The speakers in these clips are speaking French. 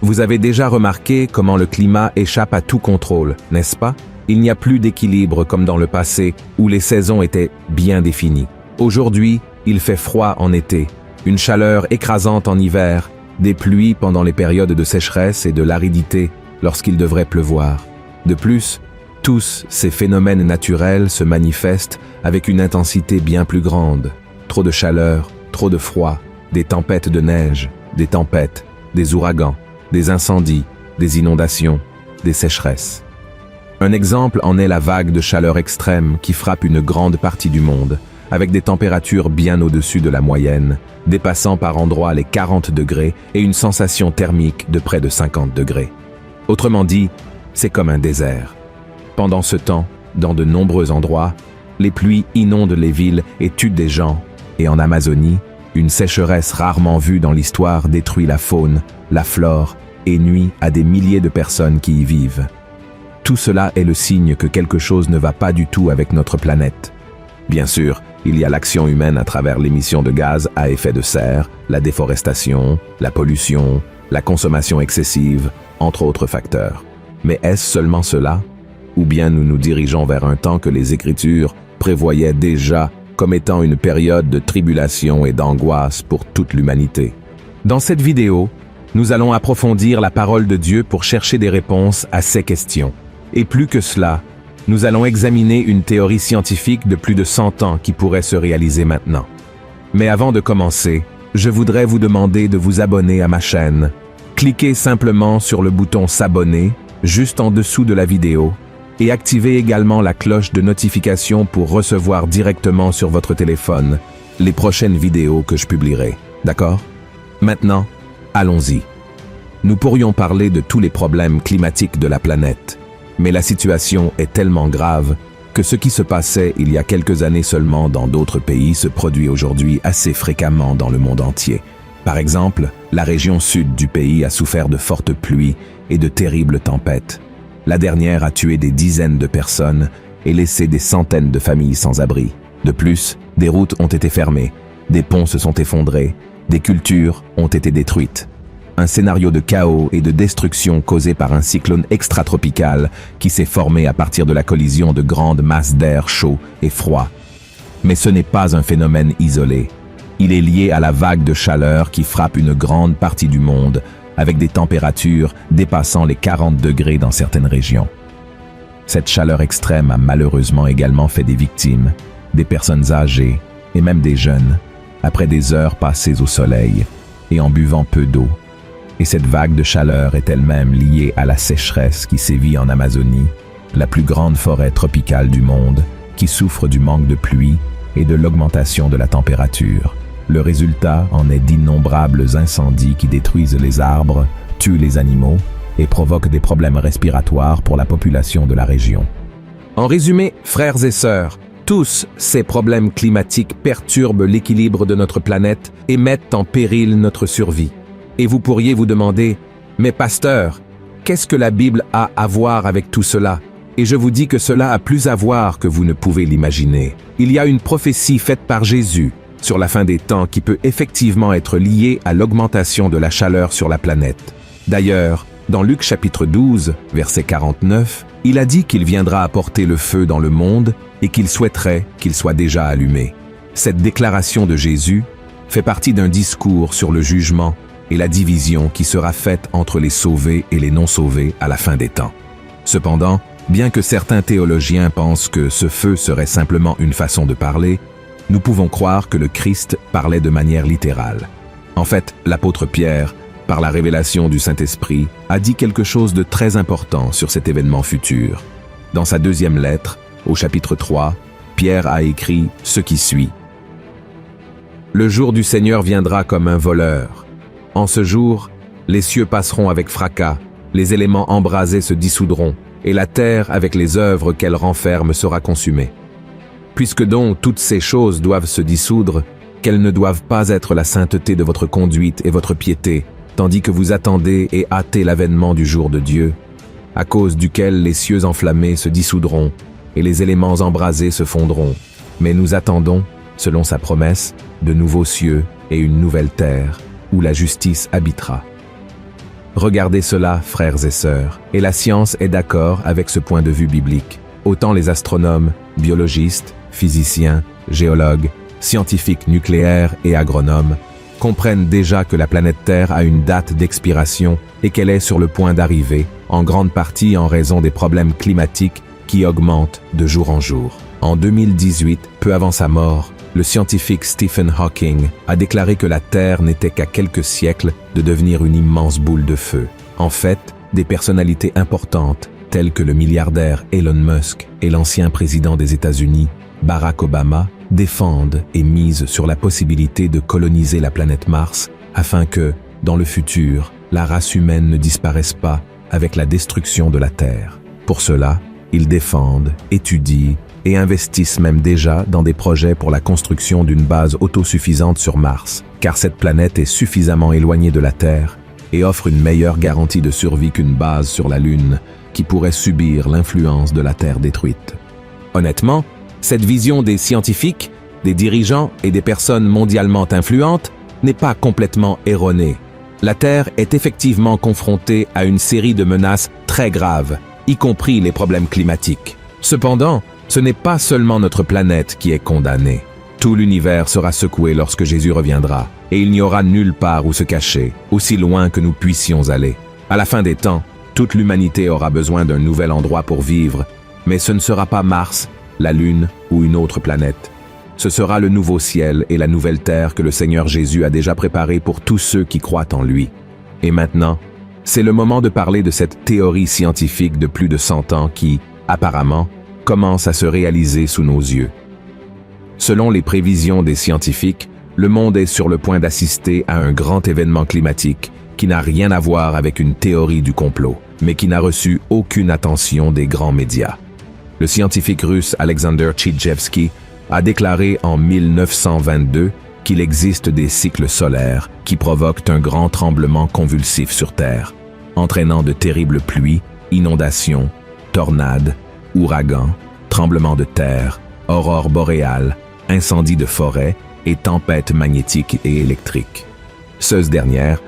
Vous avez déjà remarqué comment le climat échappe à tout contrôle, n'est-ce pas? Il n'y a plus d'équilibre comme dans le passé où les saisons étaient bien définies. Aujourd'hui, il fait froid en été, une chaleur écrasante en hiver, des pluies pendant les périodes de sécheresse et de l'aridité lorsqu'il devrait pleuvoir. De plus, tous ces phénomènes naturels se manifestent avec une intensité bien plus grande. Trop de chaleur, trop de froid, des tempêtes de neige, des tempêtes, des ouragans, des incendies, des inondations, des sécheresses. Un exemple en est la vague de chaleur extrême qui frappe une grande partie du monde, avec des températures bien au-dessus de la moyenne, dépassant par endroits les 40 degrés et une sensation thermique de près de 50 degrés. Autrement dit, c'est comme un désert. Pendant ce temps, dans de nombreux endroits, les pluies inondent les villes et tuent des gens, et en Amazonie, une sécheresse rarement vue dans l'histoire détruit la faune, la flore et nuit à des milliers de personnes qui y vivent. Tout cela est le signe que quelque chose ne va pas du tout avec notre planète. Bien sûr, il y a l'action humaine à travers l'émission de gaz à effet de serre, la déforestation, la pollution, la consommation excessive, entre autres facteurs. Mais est-ce seulement cela? Ou bien nous nous dirigeons vers un temps que les Écritures prévoyaient déjà comme étant une période de tribulation et d'angoisse pour toute l'humanité? Dans cette vidéo, nous allons approfondir la parole de Dieu pour chercher des réponses à ces questions. Et plus que cela, nous allons examiner une théorie scientifique de plus de 100 ans qui pourrait se réaliser maintenant. Mais avant de commencer, je voudrais vous demander de vous abonner à ma chaîne. Cliquez simplement sur le bouton s'abonner, juste en dessous de la vidéo, et activez également la cloche de notification pour recevoir directement sur votre téléphone les prochaines vidéos que je publierai. D'accord? Maintenant, allons-y. Nous pourrions parler de tous les problèmes climatiques de la planète, mais la situation est tellement grave que ce qui se passait il y a quelques années seulement dans d'autres pays se produit aujourd'hui assez fréquemment dans le monde entier. Par exemple, la région sud du pays a souffert de fortes pluies et de terribles tempêtes. La dernière a tué des dizaines de personnes et laissé des centaines de familles sans abri. De plus, des routes ont été fermées, des ponts se sont effondrés, des cultures ont été détruites. Un scénario de chaos et de destruction causé par un cyclone extratropical qui s'est formé à partir de la collision de grandes masses d'air chaud et froid. Mais ce n'est pas un phénomène isolé. Il est lié à la vague de chaleur qui frappe une grande partie du monde, avec des températures dépassant les 40 degrés dans certaines régions. Cette chaleur extrême a malheureusement également fait des victimes, des personnes âgées et même des jeunes, après des heures passées au soleil et en buvant peu d'eau. Et cette vague de chaleur est elle-même liée à la sécheresse qui sévit en Amazonie, la plus grande forêt tropicale du monde, qui souffre du manque de pluie et de l'augmentation de la température. Le résultat en est d'innombrables incendies qui détruisent les arbres, tuent les animaux et provoquent des problèmes respiratoires pour la population de la région. En résumé, frères et sœurs, tous ces problèmes climatiques perturbent l'équilibre de notre planète et mettent en péril notre survie. Et vous pourriez vous demander, « Mais pasteur, qu'est-ce que la Bible a à voir avec tout cela ?» Et je vous dis que cela a plus à voir que vous ne pouvez l'imaginer. Il y a une prophétie faite par Jésus sur la fin des temps qui peut effectivement être liée à l'augmentation de la chaleur sur la planète. D'ailleurs, dans Luc chapitre 12, verset 49, il a dit qu'il viendra apporter le feu dans le monde et qu'il souhaiterait qu'il soit déjà allumé. Cette déclaration de Jésus fait partie d'un discours sur le jugement et la division qui sera faite entre les sauvés et les non-sauvés à la fin des temps. Cependant, bien que certains théologiens pensent que ce feu serait simplement une façon de parler, nous pouvons croire que le Christ parlait de manière littérale. En fait, l'apôtre Pierre, par la révélation du Saint-Esprit, a dit quelque chose de très important sur cet événement futur. Dans sa deuxième lettre, au chapitre 3, Pierre a écrit ce qui suit. « Le jour du Seigneur viendra comme un voleur. En ce jour, les cieux passeront avec fracas, les éléments embrasés se dissoudront, et la terre, avec les œuvres qu'elle renferme, sera consumée. Puisque donc toutes ces choses doivent se dissoudre, qu'elles ne doivent pas être la sainteté de votre conduite et votre piété, tandis que vous attendez et hâtez l'avènement du jour de Dieu, à cause duquel les cieux enflammés se dissoudront et les éléments embrasés se fondront. Mais nous attendons, selon sa promesse, de nouveaux cieux et une nouvelle terre, où la justice habitera. » Regardez cela, frères et sœurs, et la science est d'accord avec ce point de vue biblique. Autant les astronomes, biologistes, physiciens, géologues, scientifiques nucléaires et agronomes comprennent déjà que la planète Terre a une date d'expiration et qu'elle est sur le point d'arriver, en grande partie en raison des problèmes climatiques qui augmentent de jour en jour. En 2018, peu avant sa mort, le scientifique Stephen Hawking a déclaré que la Terre n'était qu'à quelques siècles de devenir une immense boule de feu. En fait, des personnalités importantes, telles que le milliardaire Elon Musk et l'ancien président des États-Unis, Barack Obama, défendent et misent sur la possibilité de coloniser la planète Mars afin que, dans le futur, la race humaine ne disparaisse pas avec la destruction de la Terre. Pour cela, ils défendent, étudient et investissent même déjà dans des projets pour la construction d'une base autosuffisante sur Mars, car cette planète est suffisamment éloignée de la Terre et offre une meilleure garantie de survie qu'une base sur la Lune qui pourrait subir l'influence de la Terre détruite. Honnêtement, cette vision des scientifiques, des dirigeants et des personnes mondialement influentes n'est pas complètement erronée. La Terre est effectivement confrontée à une série de menaces très graves, y compris les problèmes climatiques. Cependant, ce n'est pas seulement notre planète qui est condamnée. Tout l'univers sera secoué lorsque Jésus reviendra, et il n'y aura nulle part où se cacher, aussi loin que nous puissions aller. À la fin des temps, toute l'humanité aura besoin d'un nouvel endroit pour vivre, mais ce ne sera pas Mars, la Lune ou une autre planète. Ce sera le nouveau ciel et la nouvelle terre que le Seigneur Jésus a déjà préparé pour tous ceux qui croient en lui. Et maintenant, c'est le moment de parler de cette théorie scientifique de plus de 100 ans qui, apparemment, commence à se réaliser sous nos yeux. Selon les prévisions des scientifiques, le monde est sur le point d'assister à un grand événement climatique qui n'a rien à voir avec une théorie du complot, mais qui n'a reçu aucune attention des grands médias. Le scientifique russe Alexander Tchidjevski a déclaré en 1922 qu'il existe des cycles solaires qui provoquent un grand tremblement convulsif sur Terre, entraînant de terribles pluies, inondations, tornades, ouragans, tremblements de terre, aurores boréales, incendies de forêt et tempêtes magnétiques et électriques. Ces dernières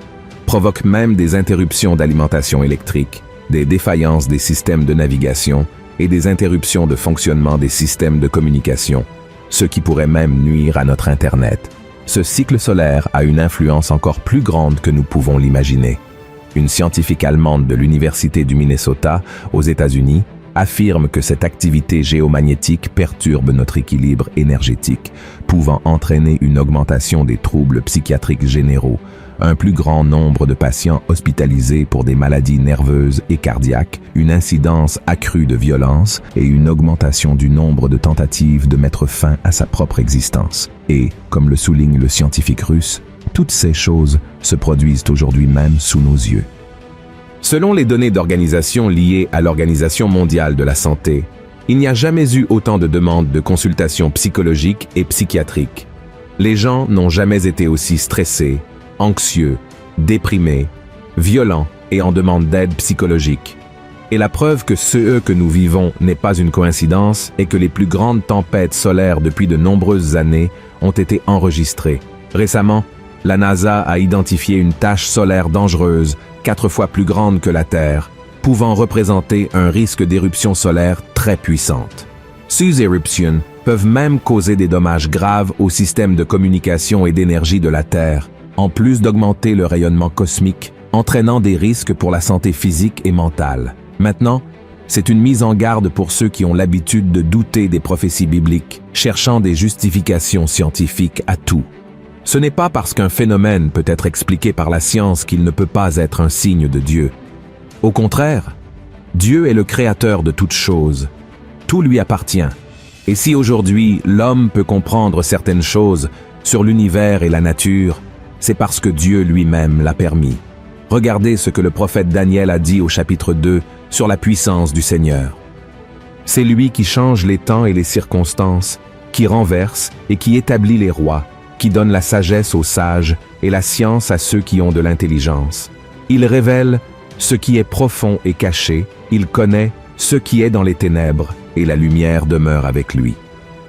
provoquent même des interruptions d'alimentation électrique, des défaillances des systèmes de navigation et des interruptions de fonctionnement des systèmes de communication, ce qui pourrait même nuire à notre Internet. Ce cycle solaire a une influence encore plus grande que nous pouvons l'imaginer. Une scientifique allemande de l'Université du Minnesota, aux États-Unis, affirme que cette activité géomagnétique perturbe notre équilibre énergétique, pouvant entraîner une augmentation des troubles psychiatriques généraux, un plus grand nombre de patients hospitalisés pour des maladies nerveuses et cardiaques, une incidence accrue de violence et une augmentation du nombre de tentatives de mettre fin à sa propre existence. Et, comme le souligne le scientifique russe, toutes ces choses se produisent aujourd'hui même sous nos yeux. Selon les données d'organisations liées à l'Organisation mondiale de la santé, il n'y a jamais eu autant de demandes de consultations psychologiques et psychiatriques. Les gens n'ont jamais été aussi stressés, anxieux, déprimés, violents et en demande d'aide psychologique. Et la preuve que ce que nous vivons n'est pas une coïncidence est que les plus grandes tempêtes solaires depuis de nombreuses années ont été enregistrées. Récemment, la NASA a identifié une tache solaire dangereuse, 4 fois plus grande que la Terre, pouvant représenter un risque d'éruption solaire très puissante. Ces éruptions peuvent même causer des dommages graves au système de communication et d'énergie de la Terre, en plus d'augmenter le rayonnement cosmique, entraînant des risques pour la santé physique et mentale. Maintenant, c'est une mise en garde pour ceux qui ont l'habitude de douter des prophéties bibliques, cherchant des justifications scientifiques à tout. Ce n'est pas parce qu'un phénomène peut être expliqué par la science qu'il ne peut pas être un signe de Dieu. Au contraire, Dieu est le créateur de toutes choses. Tout lui appartient. Et si aujourd'hui l'homme peut comprendre certaines choses sur l'univers et la nature, c'est parce que Dieu lui-même l'a permis. Regardez ce que le prophète Daniel a dit au chapitre 2 sur la puissance du Seigneur. C'est lui qui change les temps et les circonstances, qui renverse et qui établit les rois, qui donne la sagesse aux sages et la science à ceux qui ont de l'intelligence. Il révèle ce qui est profond et caché, il connaît ce qui est dans les ténèbres, et la lumière demeure avec lui.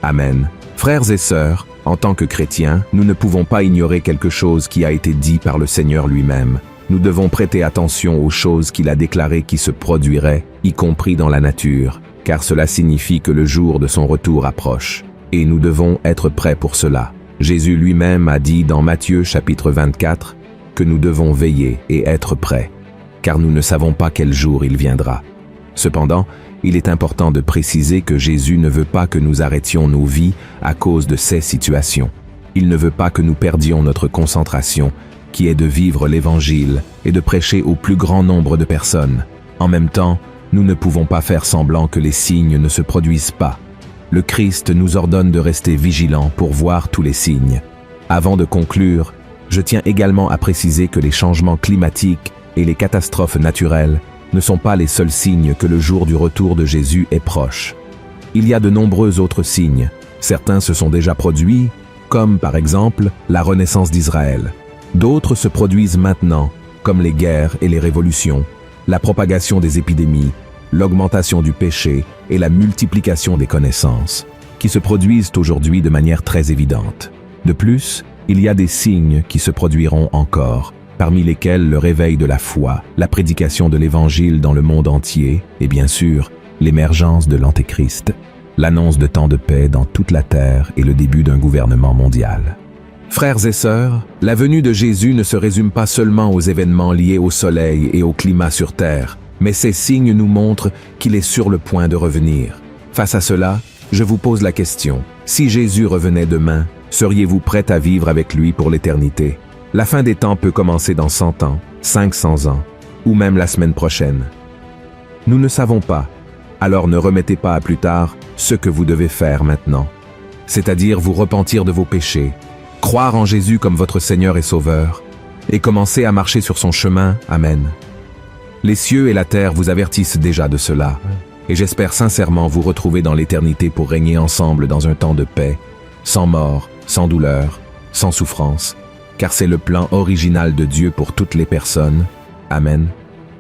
Amen. Frères et sœurs, en tant que chrétiens, nous ne pouvons pas ignorer quelque chose qui a été dit par le Seigneur lui-même. Nous devons prêter attention aux choses qu'il a déclarées qui se produiraient, y compris dans la nature, car cela signifie que le jour de son retour approche. Et nous devons être prêts pour cela. Jésus lui-même a dit dans Matthieu chapitre 24 que nous devons veiller et être prêts, car nous ne savons pas quel jour il viendra. Cependant, il est important de préciser que Jésus ne veut pas que nous arrêtions nos vies à cause de ces situations. Il ne veut pas que nous perdions notre concentration, qui est de vivre l'Évangile et de prêcher au plus grand nombre de personnes. En même temps, nous ne pouvons pas faire semblant que les signes ne se produisent pas. Le Christ nous ordonne de rester vigilants pour voir tous les signes. Avant de conclure, je tiens également à préciser que les changements climatiques et les catastrophes naturelles ne sont pas les seuls signes que le jour du retour de Jésus est proche. Il y a de nombreux autres signes. Certains se sont déjà produits, comme par exemple la renaissance d'Israël. D'autres se produisent maintenant, comme les guerres et les révolutions, la propagation des épidémies, l'augmentation du péché et la multiplication des connaissances, qui se produisent aujourd'hui de manière très évidente. De plus, il y a des signes qui se produiront encore, parmi lesquels le réveil de la foi, la prédication de l'Évangile dans le monde entier et bien sûr, l'émergence de l'Antéchrist, l'annonce de temps de paix dans toute la terre et le début d'un gouvernement mondial. Frères et sœurs, la venue de Jésus ne se résume pas seulement aux événements liés au soleil et au climat sur terre, mais ces signes nous montrent qu'il est sur le point de revenir. Face à cela, je vous pose la question, si Jésus revenait demain, seriez-vous prêts à vivre avec lui pour l'éternité? La fin des temps peut commencer dans 100 ans, 500 ans, ou même la semaine prochaine. Nous ne savons pas, alors ne remettez pas à plus tard ce que vous devez faire maintenant, c'est-à-dire vous repentir de vos péchés, croire en Jésus comme votre Seigneur et Sauveur, et commencer à marcher sur son chemin. Amen. Les cieux et la terre vous avertissent déjà de cela, et j'espère sincèrement vous retrouver dans l'éternité pour régner ensemble dans un temps de paix, sans mort, sans douleur, sans souffrance, car c'est le plan original de Dieu pour toutes les personnes. Amen.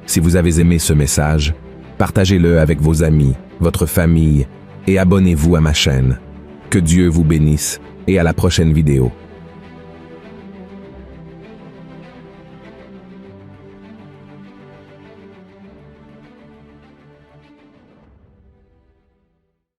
Si vous avez aimé ce message, partagez-le avec vos amis, votre famille, et abonnez-vous à ma chaîne. Que Dieu vous bénisse, et à la prochaine vidéo.